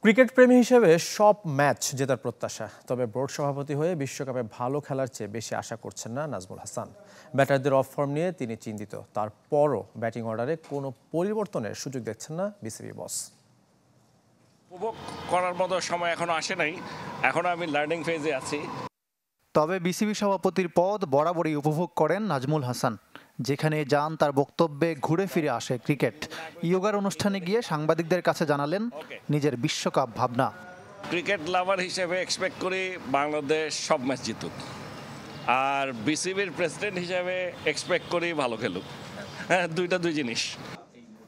Cricket প্রেমী হিসেবে সব ম্যাচ জেতার প্রত্যাশা, তবে বোর্ড সভাপতি হয়ে বিশ্বকাপে ভালো খেলার চেয়ে বেশি আশা করছেন না নাজমুল হাসান। ব্যাটারদের অফ ফর্ম নিয়ে তিনি চিন্তিত। তারপরও ব্যাটিং অর্ডারে কোনো পরিবর্তনের সুযোগ দেখছেন না বিসিবি বস। উপভোগ করার মতো সময় এখনো আসে নাই, এখনো আমি লার্নিং ফেজে আছি। তবে বিসিবি সভাপতির পদ বরাবরই উপভোগ করেন নাজমুল হাসান। যেখানে যান তার বক্তব্যে ঘুরে ফিরে আসে ক্রিকেট। ইয়োগার অনুষ্ঠানে গিয়ে সাংবাদিকদের কাছে জানালেন নিজের বিশ্বকাপ ভাবনা। ক্রিকেট লাভার হিসেবে এক্সপেক্ট করি বাংলাদেশ সব ম্যাচ জিতুক, আর বিসিবির প্রেসিডেন্ট হিসেবে এক্সপেক্ট করি ভালো খেলুক। হ্যাঁ, দুই জিনিস।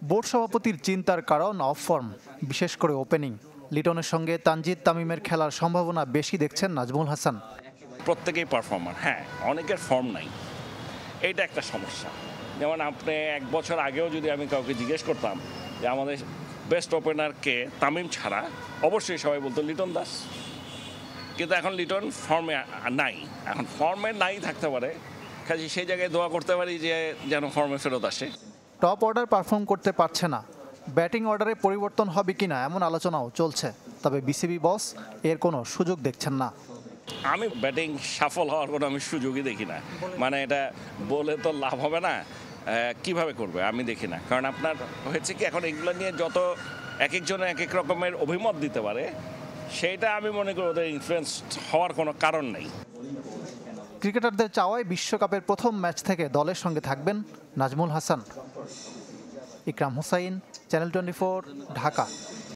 বোর্ড সভাপতির চিন্তার কারণ অফ ফর্ম, বিশেষ করে ওপেনিং। লিটনের সঙ্গে তানজিদ তামিমের খেলার সম্ভাবনা বেশি দেখছেন নাজমুল হাসান। প্রত্যেকেই পারফর্মার, হ্যাঁ, অনেকের ফর্ম নাই, এইটা একটা সমস্যা। যেমন আপনি এক বছর আগেও যদি আমি কাউকে জিজ্ঞেস করতাম যে আমাদের বেস্ট ওপেনারকে, তামিম ছাড়া অবশ্যই সবাই বলতো লিটন দাস। কিন্তু এখন লিটন ফর্মে নাই, এখন ফর্মে নাই থাকতে পারে, কাজে সেই জায়গায় দোয়া করতে পারি যে যেন ফর্মে ফেরত আসে। টপ অর্ডার পারফর্ম করতে পারছে না, ব্যাটিং অর্ডারে পরিবর্তন হবে কিনা এমন আলোচনাও চলছে। তবে বিসিবি বস এর কোনো সুযোগ দেখছেন না। আমি ব্যাটিং সাফল হওয়ার কোনো আমি সুযোগই দেখি না। মানে এটা বলে তো লাভ হবে না, কিভাবে করবে আমি দেখি না। কারণ আপনার হয়েছে কি, এখন এগুলো নিয়ে যত এক একজনে এক এক রকমের অভিমত দিতে পারে, সেইটা আমি মনে করি ওদের ইনফ্লুয়েন্স হওয়ার কোনো কারণ নেই। ক্রিকেটারদের চাওয়ায় বিশ্বকাপের প্রথম ম্যাচ থেকে দলের সঙ্গে থাকবেন নাজমুল হাসান। ইকরাম হুসাইন, চ্যানেল 24, ঢাকা।